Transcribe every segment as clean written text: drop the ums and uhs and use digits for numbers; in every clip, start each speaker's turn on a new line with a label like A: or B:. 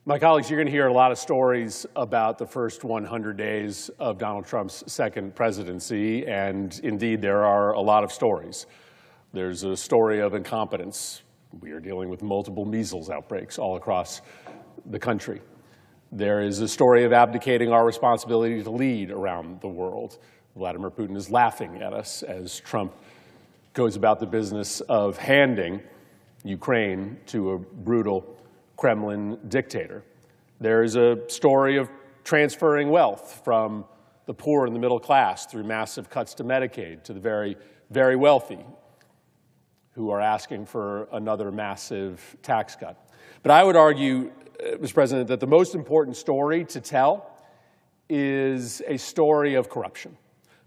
A: My colleagues, you're going to hear a lot of stories about the first 100 days of Donald Trump's second presidency, and indeed there are a lot of stories. There's a story of incompetence. We are dealing with multiple measles outbreaks all across the country. There is a story of abdicating our responsibility to lead around the world. Vladimir Putin is laughing at us as Trump goes about the business of handing Ukraine to a brutal Kremlin dictator. There is a story of transferring wealth from the poor and the middle class through massive cuts to Medicaid to the very, very wealthy who are asking for another massive tax cut. But I would argue, Mr. President, that the most important story to tell is a story of corruption,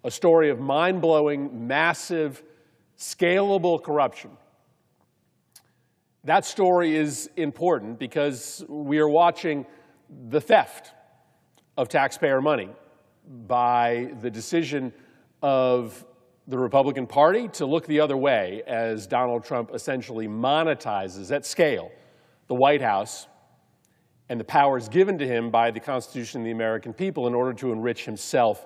A: a story of mind-blowing, massive, scalable corruption. That story is important because we are watching the theft of taxpayer money by the decision of the Republican Party to look the other way as Donald Trump essentially monetizes at scale the White House and the powers given to him by the Constitution and the American people in order to enrich himself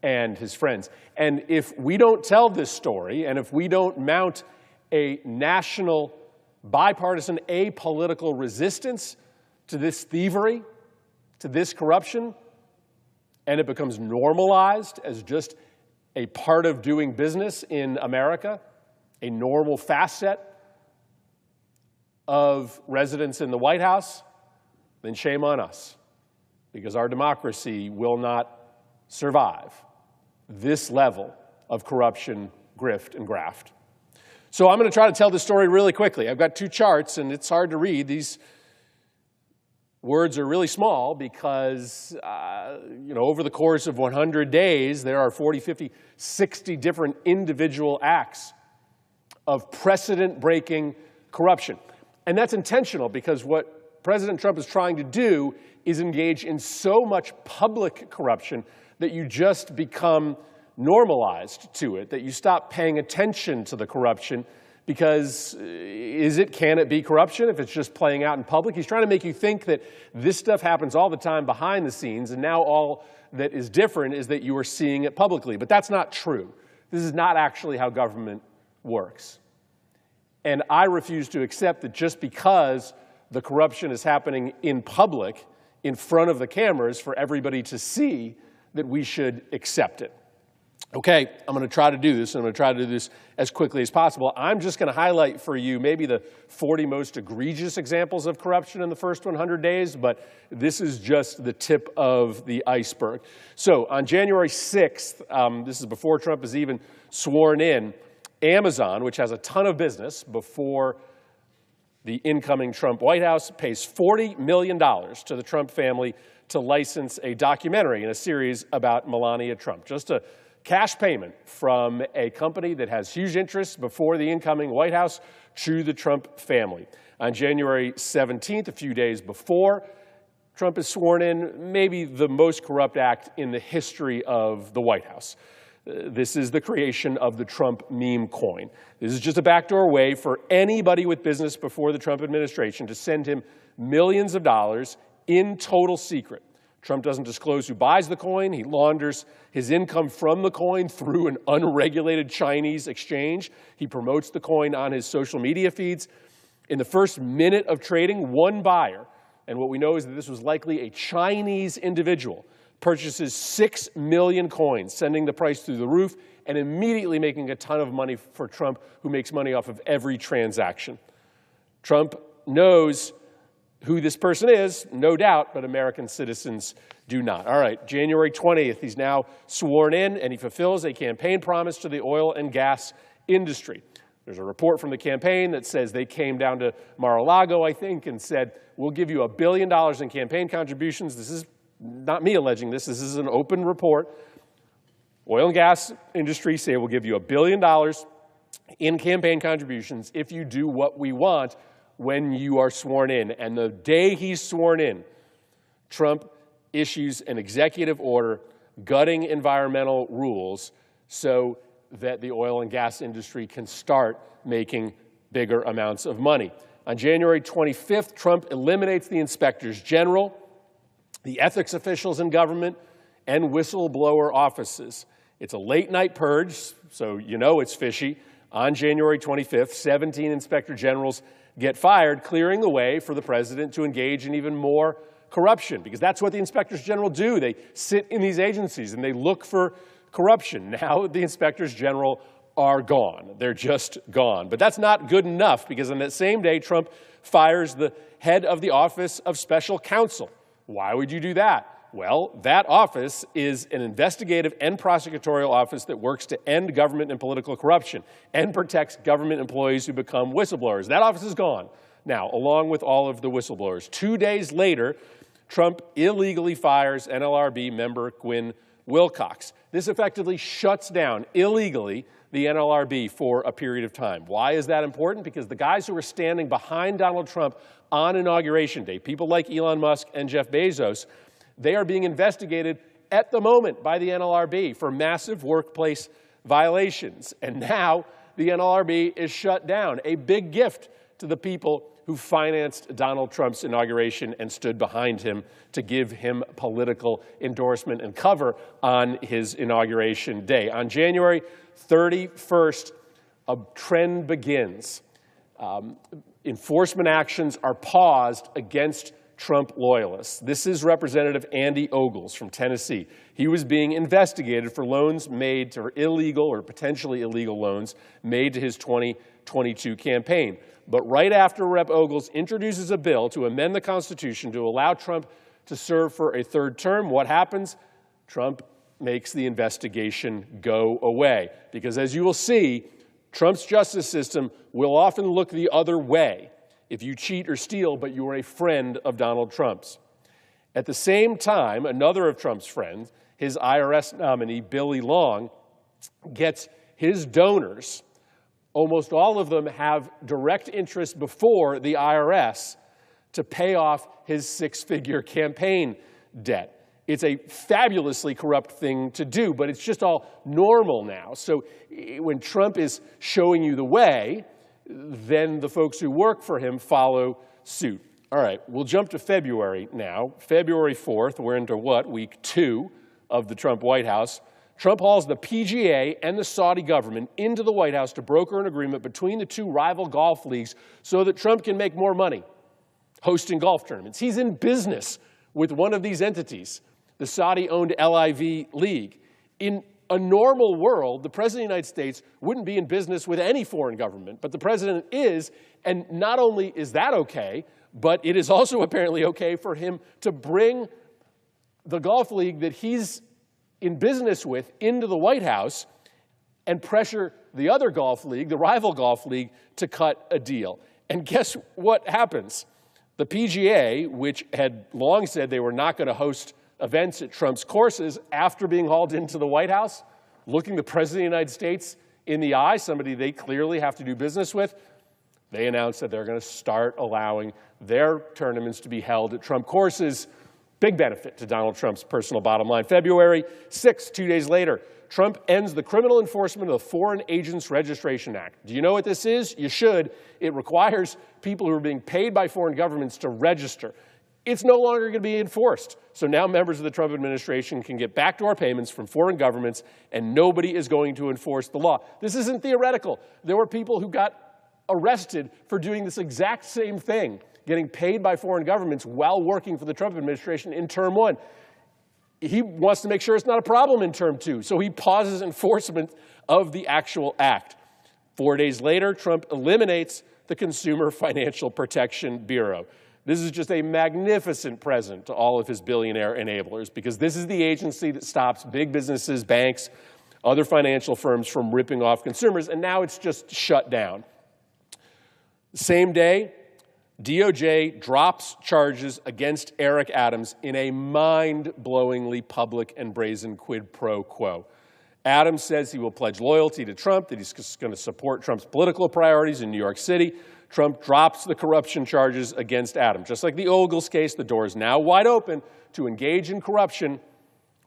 A: and his friends. And if we don't tell this story, and if we don't mount a national, bipartisan, apolitical resistance to this thievery, to this corruption, and it becomes normalized as just a part of doing business in America, a normal facet of residents in the White House, then shame on us, because our democracy will not survive this level of corruption, grift, and graft. So I'm going to try to tell this story really quickly. I've got two charts, and it's hard to read. These words are really small because, over the course of 100 days, there are 40, 50, 60 different individual acts of precedent-breaking corruption. And that's intentional because what President Trump is trying to do is engage in so much public corruption that you just become normalized to it, that you stop paying attention to the corruption because can it be corruption if it's just playing out in public? He's trying to make you think that this stuff happens all the time behind the scenes, and now all that is different is that you are seeing it publicly. But that's not true. This is not actually how government works. And I refuse to accept that just because the corruption is happening in public, in front of the cameras for everybody to see, that we should accept it. Okay, I'm going to try to do this, and I'm going to try to do this as quickly as possible. I'm just going to highlight for you maybe the 40 most egregious examples of corruption in the first 100 days, but this is just the tip of the iceberg. So on January 6th, this is before Trump is even sworn in, Amazon, which has a ton of business before the incoming Trump White House, pays $40 million to the Trump family to license a documentary in a series about Melania Trump. Just a cash payment from a company that has huge interests before the incoming White House to the Trump family. On January 17th, a few days before Trump is sworn in, maybe the most corrupt act in the history of the White House. This is the creation of the Trump meme coin. This is just a backdoor way for anybody with business before the Trump administration to send him millions of dollars in total secret. Trump doesn't disclose who buys the coin. He launders his income from the coin through an unregulated Chinese exchange. He promotes the coin on his social media feeds. In the first minute of trading, one buyer, and what we know is that this was likely a Chinese individual, purchases 6 million coins, sending the price through the roof and immediately making a ton of money for Trump, who makes money off of every transaction. Trump knows who this person is, no doubt, but American citizens do not. All right, January 20th, he's now sworn in, and he fulfills a campaign promise to the oil and gas industry. There's a report from the campaign that says they came down to Mar-a-Lago, I think, and said, we'll give you $1 billion in campaign contributions. This is not me alleging this. This is an open report. Oil and gas industry say we'll give you $1 billion in campaign contributions if you do what we want when you are sworn in. And the day he's sworn in, Trump issues an executive order gutting environmental rules so that the oil and gas industry can start making bigger amounts of money. On January 25th, Trump eliminates the inspectors general, the ethics officials in government, and whistleblower offices. It's a late-night purge, so you know it's fishy. On January 25th, 17 inspector generals get fired, clearing the way for the president to engage in even more corruption, because that's what the inspectors general do. They sit in these agencies and they look for corruption. Now the inspectors general are gone. They're just gone. But that's not good enough, because on that same day, Trump fires the head of the Office of Special Counsel. Why would you do that? Well, that office is an investigative and prosecutorial office that works to end government and political corruption and protects government employees who become whistleblowers. That office is gone now, along with all of the whistleblowers. 2 days later, Trump illegally fires NLRB member Gwynne Wilcox. This effectively shuts down, illegally, the NLRB for a period of time. Why is that important? Because the guys who were standing behind Donald Trump on Inauguration Day, people like Elon Musk and Jeff Bezos, they are being investigated at the moment by the NLRB for massive workplace violations. And now the NLRB is shut down, a big gift to the people who financed Donald Trump's inauguration and stood behind him to give him political endorsement and cover on his inauguration day. On January 31st, a trend begins. Enforcement actions are paused against Trump loyalists. This is Representative Andy Ogles from Tennessee. He was being investigated for loans made to illegal or potentially illegal loans made to his 2022 campaign. But right after Rep. Ogles introduces a bill to amend the Constitution to allow Trump to serve for a third term, what happens? Trump makes the investigation go away. Because as you will see, Trump's justice system will often look the other way if you cheat or steal, but you are a friend of Donald Trump's. At the same time, another of Trump's friends, his IRS nominee, Billy Long, gets his donors. Almost all of them have direct interest before the IRS to pay off his six-figure campaign debt. It's a fabulously corrupt thing to do, but it's just all normal now. So when Trump is showing you the way, then the folks who work for him follow suit. All right, we'll jump to February now. February 4th, we're into what? Week 2 of the Trump White House. Trump hauls the PGA and the Saudi government into the White House to broker an agreement between the two rival golf leagues so that Trump can make more money hosting golf tournaments. He's in business with one of these entities, the Saudi-owned LIV League. In a normal world, the President of the United States wouldn't be in business with any foreign government, but the President is, and not only is that okay, but it is also apparently okay for him to bring the golf league that he's in business with into the White House and pressure the other golf league, the rival golf league, to cut a deal. And guess what happens? The PGA, which had long said they were not going to host events at Trump's courses, after being hauled into the White House, looking the President of the United States in the eye, somebody they clearly have to do business with, they announced that they're going to start allowing their tournaments to be held at Trump courses. Big benefit to Donald Trump's personal bottom line. February 6th, 2 days later, Trump ends the criminal enforcement of the Foreign Agents Registration Act. Do you know what this is? You should. It requires people who are being paid by foreign governments to register. It's no longer going to be enforced. So now members of the Trump administration can get backdoor payments from foreign governments, and nobody is going to enforce the law. This isn't theoretical. There were people who got arrested for doing this exact same thing, getting paid by foreign governments while working for the Trump administration in term 1. He wants to make sure it's not a problem in term 2, so he pauses enforcement of the actual act. 4 days later, Trump eliminates the Consumer Financial Protection Bureau. This is just a magnificent present to all of his billionaire enablers, because this is the agency that stops big businesses, banks, other financial firms from ripping off consumers, and now it's just shut down. Same day, DOJ drops charges against Eric Adams in a mind-blowingly public and brazen quid pro quo. Adams says he will pledge loyalty to Trump, that he's going to support Trump's political priorities in New York City. Trump drops the corruption charges against Adams. Just like the Ogles case, the door is now wide open to engage in corruption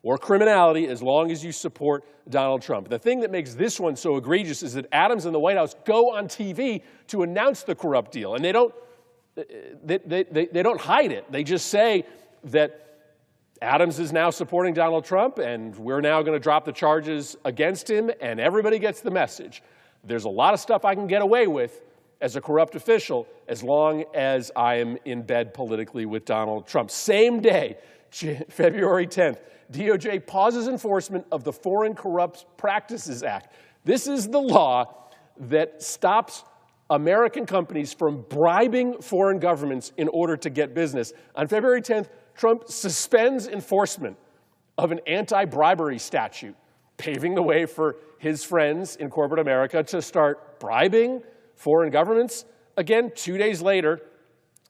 A: or criminality as long as you support Donald Trump. The thing that makes this one so egregious is that Adams and the White House go on TV to announce the corrupt deal, and they don't they don't hide it. They just say that Adams is now supporting Donald Trump, and we're now going to drop the charges against him, and everybody gets the message. There's a lot of stuff I can get away with as a corrupt official as long as I am in bed politically with Donald Trump. Same day, February 10th, DOJ pauses enforcement of the Foreign Corrupt Practices Act. This is the law that stops American companies from bribing foreign governments in order to get business. On February 10th, Trump suspends enforcement of an anti-bribery statute, paving the way for his friends in corporate America to start bribing foreign governments. Again, 2 days later,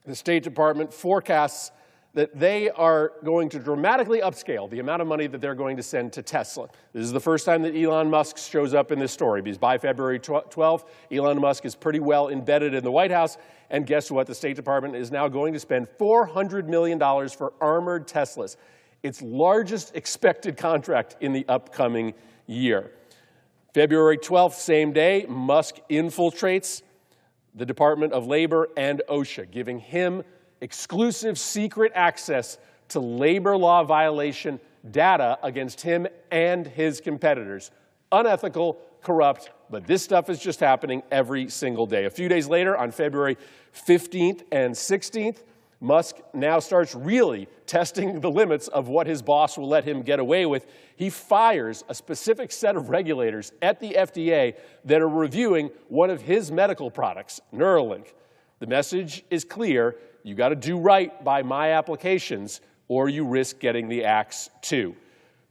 A: the State Department forecasts that they are going to dramatically upscale the amount of money that they're going to send to Tesla. This is the first time that Elon Musk shows up in this story, because by February 12th, Elon Musk is pretty well embedded in the White House, and guess what? The State Department is now going to spend $400 million for armored Teslas, its largest expected contract in the upcoming year. February 12th, same day, Musk infiltrates the Department of Labor and OSHA, giving him exclusive secret access to labor law violation data against him and his competitors. Unethical, corrupt, but this stuff is just happening every single day. A few days later, on February 15th and 16th, Musk now starts really testing the limits of what his boss will let him get away with. He fires a specific set of regulators at the FDA that are reviewing one of his medical products, Neuralink. The message is clear. You got to do right by my applications, or you risk getting the axe too.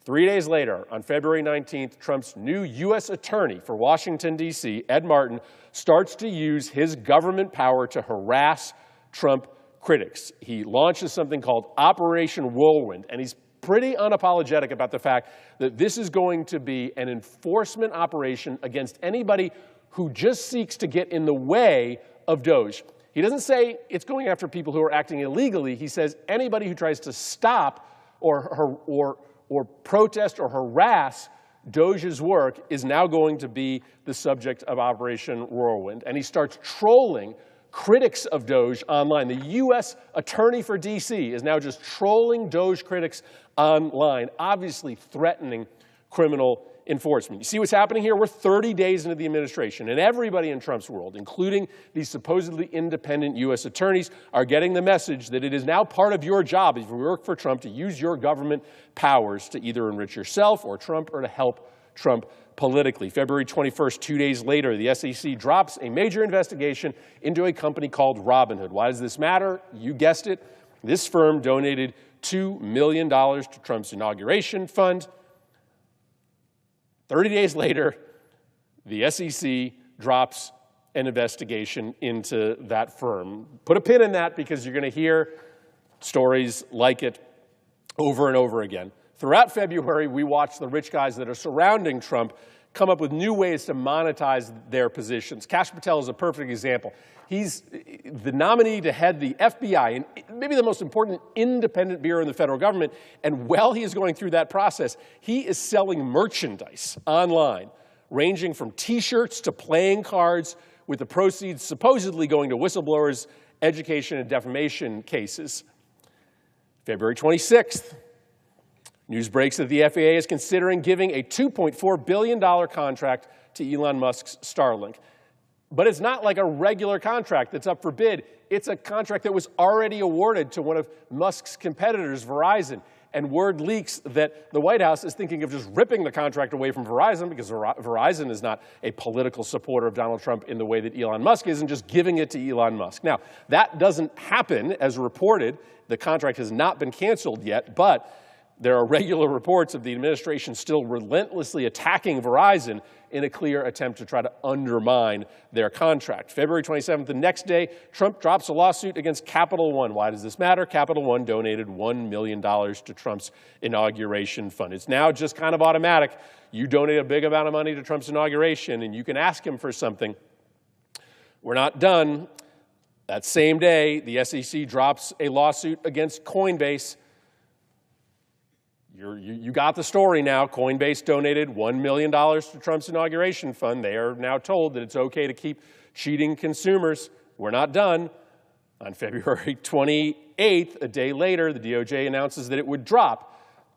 A: 3 days later, on February 19th, Trump's new U.S. attorney for Washington, D.C., Ed Martin, starts to use his government power to harass Trump critics. He launches something called Operation Whirlwind, and he's pretty unapologetic about the fact that this is going to be an enforcement operation against anybody who just seeks to get in the way of DOJ. He doesn't say it's going after people who are acting illegally. He says anybody who tries to stop or protest or harass DOJ's work is now going to be the subject of Operation Whirlwind. And he starts trolling critics of DOJ online. The U.S. Attorney for D.C. is now just trolling DOJ critics online, obviously threatening criminal enforcement. You see what's happening here? We're 30 days into the administration, and everybody in Trump's world, including these supposedly independent U.S. attorneys, are getting the message that it is now part of your job, if you work for Trump, to use your government powers to either enrich yourself or Trump or to help Trump politically. February 21st, 2 days later, the SEC drops a major investigation into a company called Robinhood. Why does this matter? You guessed it. This firm donated $2 million to Trump's inauguration fund. 30 days later, the SEC drops an investigation into that firm. Put a pin in that, because you're going to hear stories like it over and over again. Throughout February, we watched the rich guys that are surrounding Trump come up with new ways to monetize their positions. Kash Patel is a perfect example. He's the nominee to head the FBI, and maybe the most important independent bureau in the federal government. And while he is going through that process, he is selling merchandise online, ranging from T-shirts to playing cards, with the proceeds supposedly going to whistleblowers, education, and defamation cases. February 26th, news breaks that the FAA is considering giving a $2.4 billion contract to Elon Musk's Starlink. But it's not like a regular contract that's up for bid. It's a contract that was already awarded to one of Musk's competitors, Verizon. And word leaks that the White House is thinking of just ripping the contract away from Verizon, because Verizon is not a political supporter of Donald Trump in the way that Elon Musk is, and just giving it to Elon Musk. Now, that doesn't happen, as reported. The contract has not been canceled yet, but there are regular reports of the administration still relentlessly attacking Verizon in a clear attempt to try to undermine their contract. February 27th, the next day, Trump drops a lawsuit against Capital One. Why does this matter? Capital One donated $1 million to Trump's inauguration fund. It's now just kind of automatic. You donate a big amount of money to Trump's inauguration, and you can ask him for something. We're not done. That same day, the SEC drops a lawsuit against Coinbase. You got the story now. Coinbase donated $1 million to Trump's inauguration fund. They are now told that it's okay to keep cheating consumers. We're not done. On February 28th, a day later, the DOJ announces that it would drop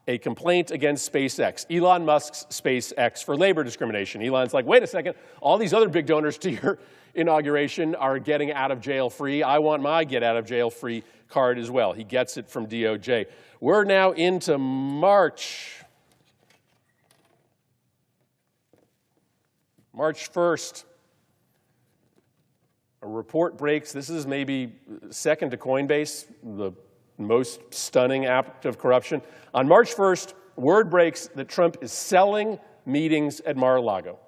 A: a complaint against SpaceX, Elon Musk's SpaceX, for labor discrimination. Elon's like, wait a second, all these other big donors to your inauguration are getting out of jail free. I want my get out of jail free card as well. He gets it from DOJ. We're now into March. March 1st. A report breaks. This is maybe second to Coinbase, the most stunning act of corruption. On March 1st, word breaks that Trump is selling meetings at Mar-a-Lago.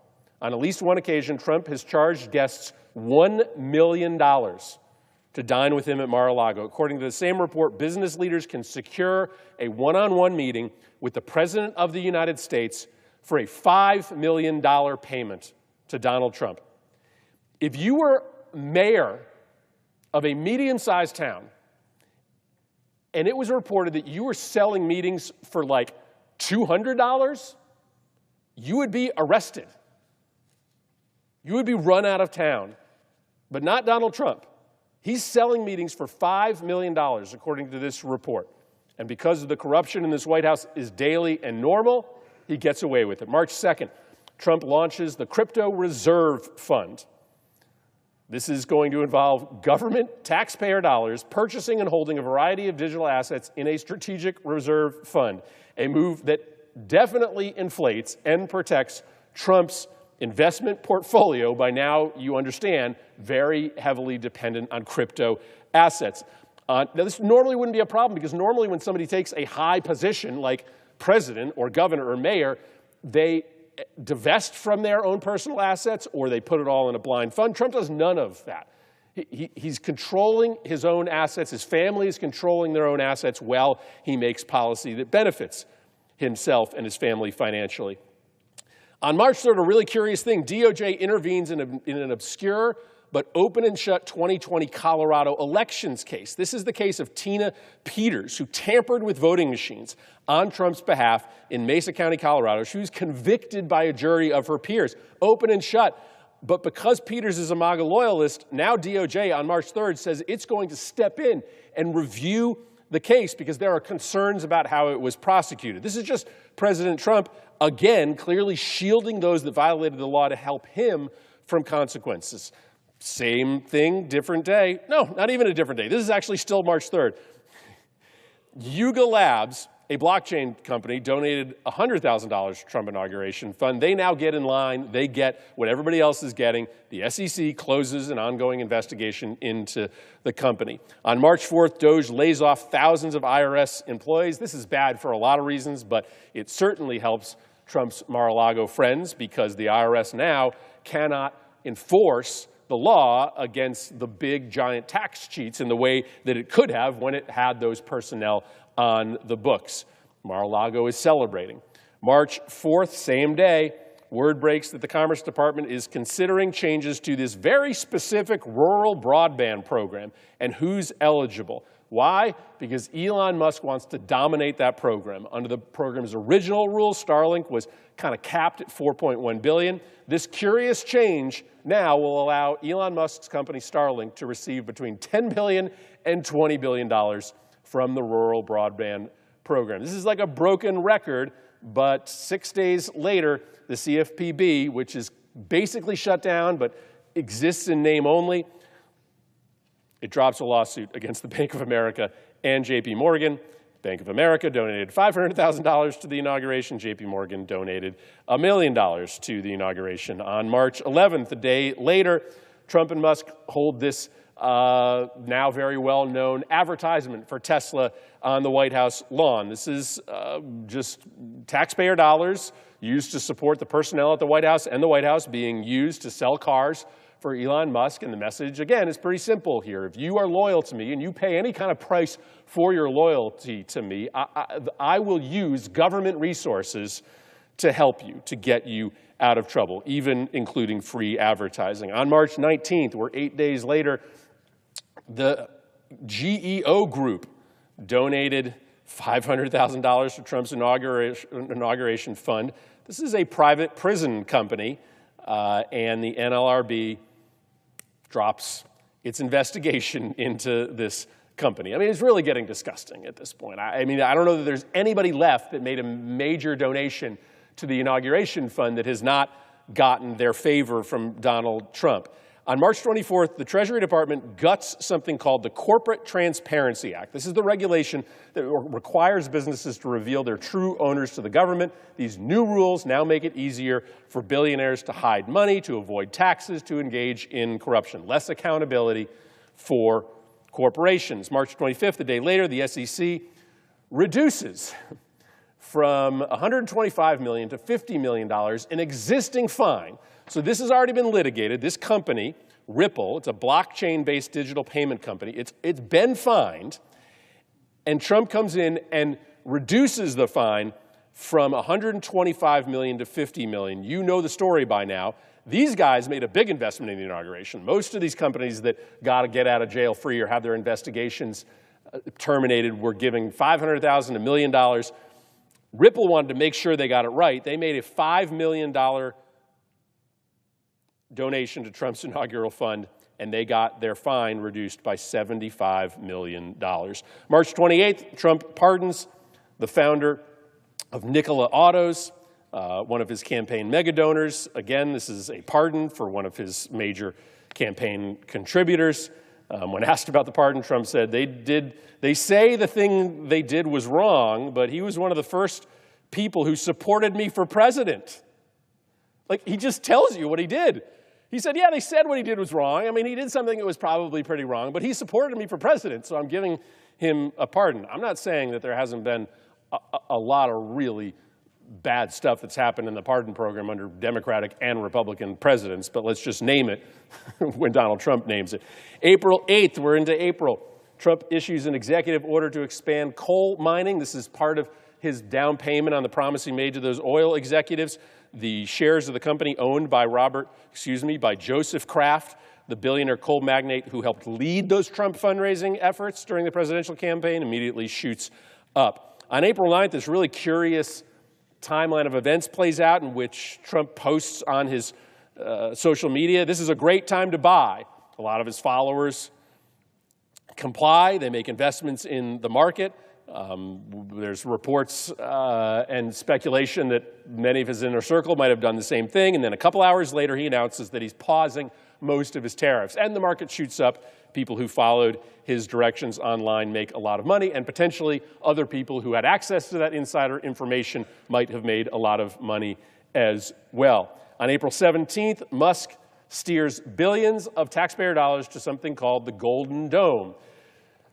A: On at least one occasion, Trump has charged guests $1 million to dine with him at Mar-a-Lago. According to the same report, business leaders can secure a one-on-one meeting with the President of the United States for a $5 million payment to Donald Trump. If you were mayor of a medium-sized town, and it was reported that you were selling meetings for like $200, you would be arrested. You would be run out of town. But not Donald Trump. He's selling meetings for $5 million, according to this report. And because of the corruption in this White House is daily and normal, he gets away with it. March 2nd, Trump launches the Crypto Reserve Fund. This is going to involve government taxpayer dollars purchasing and holding a variety of digital assets in a strategic reserve fund, a move that definitely inflates and protects Trump's investment portfolio, by now, you understand, very heavily dependent on crypto assets. Now, this normally wouldn't be a problem, because normally when somebody takes a high position like president or governor or mayor, they divest from their own personal assets or they put it all in a blind fund. Trump does none of that. He's controlling his own assets. His family is controlling their own assets while he makes policy that benefits himself and his family financially. On March 3rd, a really curious thing, DOJ intervenes in an obscure but open and shut 2020 Colorado elections case. This is the case of Tina Peters, who tampered with voting machines on Trump's behalf in Mesa County, Colorado. She was convicted by a jury of her peers, open and shut. But because Peters is a MAGA loyalist, now DOJ on March 3rd says it's going to step in and review the case because there are concerns about how it was prosecuted. This is just President Trump, again, clearly shielding those that violated the law to help him from consequences. Same thing, different day. No, not even a different day. This is actually still March 3rd. Yuga Labs, a blockchain company, donated $100,000 to Trump inauguration fund. They now get in line. They get what everybody else is getting. The SEC closes an ongoing investigation into the company. On March 4th, Doge lays off thousands of IRS employees. This is bad for a lot of reasons, but it certainly helps Trump's Mar-a-Lago friends because the IRS now cannot enforce the law against the big, giant tax cheats in the way that it could have when it had those personnel on the books. Mar-a-Lago is celebrating. March 4th, same day, word breaks that the Commerce Department is considering changes to this very specific rural broadband program and who's eligible. Why? Because Elon Musk wants to dominate that program. Under the program's original rules, Starlink was kind of capped at $4.1 billion. This curious change now will allow Elon Musk's company Starlink to receive between $10 billion and $20 billion from the rural broadband program. This is like a broken record, but 6 days later, the CFPB, which is basically shut down but exists in name only, it drops a lawsuit against the Bank of America and JP Morgan. Bank of America donated $500,000 to the inauguration. JP Morgan donated $1 million to the inauguration. On March 11th, a day later, Trump and Musk hold this now very well-known advertisement for Tesla on the White House lawn. This is just taxpayer dollars used to support the personnel at the White House and the White House being used to sell cars for Elon Musk. And the message, again, is pretty simple here. If you are loyal to me and you pay any kind of price for your loyalty to me, I will use government resources to help you, to get you out of trouble, even including free advertising. On March 19th, we're 8 days later, the GEO Group donated $500,000 to Trump's inauguration fund. This is a private prison company, and the NLRB drops its investigation into this company. I mean, it's really getting disgusting at this point. I mean, I don't know that there's anybody left that made a major donation to the inauguration fund that has not gotten their favor from Donald Trump. On March 24th, the Treasury Department guts something called the Corporate Transparency Act. This is the regulation that requires businesses to reveal their true owners to the government. These new rules now make it easier for billionaires to hide money, to avoid taxes, to engage in corruption. Less accountability for corporations. March 25th, a day later, the SEC reduces from $125 million to $50 million an existing fine. So this has already been litigated. This company, Ripple, it's a blockchain-based digital payment company. It's been fined, and Trump comes in and reduces the fine from $125 million to $50 million. You know the story by now. These guys made a big investment in the inauguration. Most of these companies that got to get out of jail free or have their investigations terminated were giving $500,000, $1 million. Ripple wanted to make sure they got it right. They made a $5 million donation to Trump's inaugural fund, and they got their fine reduced by $75 million. March 28th, Trump pardons the founder of Nikola Autos, one of his campaign mega donors. Again, this is a pardon for one of his major campaign contributors. When asked about the pardon, Trump said, they say the thing they did was wrong, but he was one of the first people who supported me for president. Like, he just tells you what he did. He said, yeah, they said what he did was wrong. I mean, he did something that was probably pretty wrong, but he supported me for president, so I'm giving him a pardon. I'm not saying that there hasn't been a lot of really bad stuff that's happened in the pardon program under Democratic and Republican presidents, but let's just name it when Donald Trump names it. April 8th, we're into April. Trump issues an executive order to expand coal mining. This is part of his down payment on the promise he made to those oil executives. The shares of the company owned by by Joseph Kraft, the billionaire coal magnate who helped lead those Trump fundraising efforts during the presidential campaign, immediately shoots up. On April 9th, this really curious timeline of events plays out in which Trump posts on his social media, "This is a great time to buy." A lot of his followers comply. They make investments in the market. There's reports and speculation that many of his inner circle might have done the same thing. And then a couple hours later, he announces that he's pausing most of his tariffs. And the market shoots up. People who followed his directions online make a lot of money. And potentially other people who had access to that insider information might have made a lot of money as well. On April 17th, Musk steers billions of taxpayer dollars to something called the Golden Dome.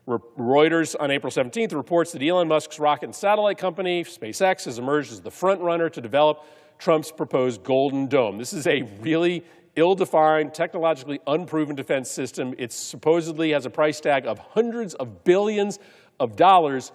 A: Reuters on April 17th reports that Elon Musk's rocket and satellite company, SpaceX, has emerged as the front runner to develop Trump's proposed Golden Dome. This is a really ill-defined, technologically unproven defense system. It supposedly has a price tag of hundreds of billions of dollars,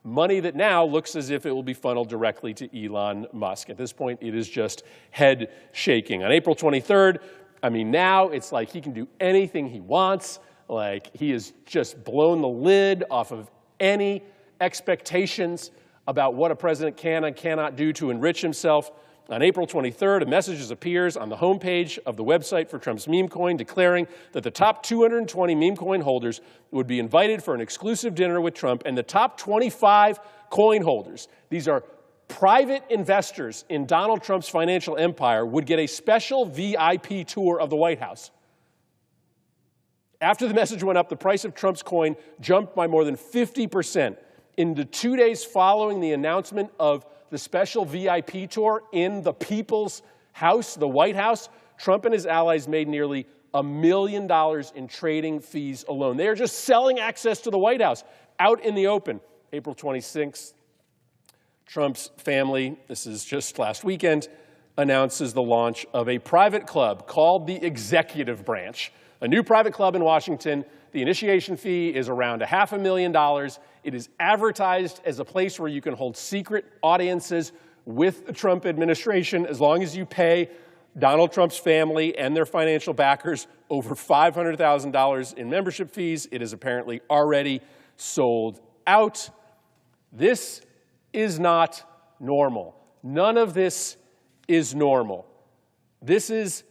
A: money that now looks as if it will be funneled directly to Elon Musk. At this point, it is just head shaking. On April 23rd, I mean, now it's like he can do anything he wants. Like, he has just blown the lid off of any expectations about what a president can and cannot do to enrich himself. On April 23rd, a message appears on the homepage of the website for Trump's meme coin declaring that the top 220 meme coin holders would be invited for an exclusive dinner with Trump, and the top 25 coin holders, these are private investors in Donald Trump's financial empire, would get a special VIP tour of the White House. After the message went up, the price of Trump's coin jumped by more than 50%. In the 2 days following the announcement of the special VIP tour in the People's House, the White House, Trump and his allies made nearly $1 million in trading fees alone. They are just selling access to the White House out in the open. April 26th, Trump's family, this is just last weekend, announces the launch of a private club called the Executive Branch. A new private club in Washington. The initiation fee is around $500,000. It is advertised as a place where you can hold secret audiences with the Trump administration as long as you pay Donald Trump's family and their financial backers over $500,000 in membership fees. It is apparently already sold out. This is not normal. None of this is normal. This is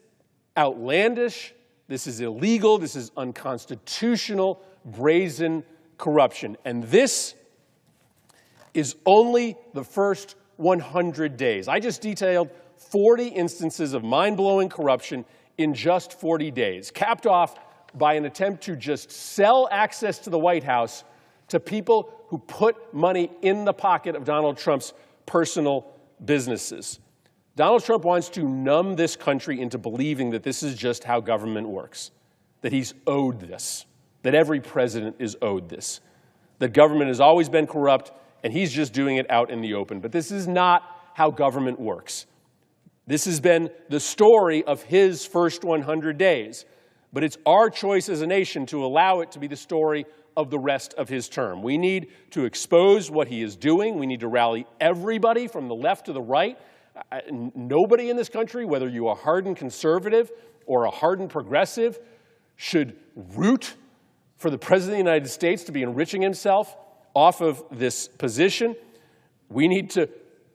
A: outlandish. This is illegal. This is unconstitutional, brazen corruption. And this is only the first 100 days. I just detailed 40 instances of mind-blowing corruption in just 40 days, capped off by an attempt to just sell access to the White House to people who put money in the pocket of Donald Trump's personal businesses. Donald Trump wants to numb this country into believing that this is just how government works, that he's owed this, that every president is owed this, that government has always been corrupt and he's just doing it out in the open. But this is not how government works. This has been the story of his first 100 days. But it's our choice as a nation to allow it to be the story of the rest of his term. We need to expose what he is doing. We need to rally everybody from the left to the right. Nobody in this country, whether you are a hardened conservative or a hardened progressive, should root for the President of the United States to be enriching himself off of this position. We need to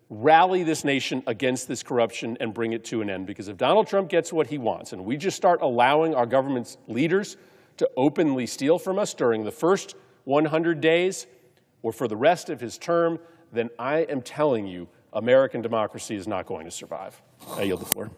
A: rally this nation against this corruption and bring it to an end. Because if Donald Trump gets what he wants, and we just start allowing our government's leaders to openly steal from us during the first 100 days or for the rest of his term, then I am telling you, American democracy is not going to survive. I yield the floor.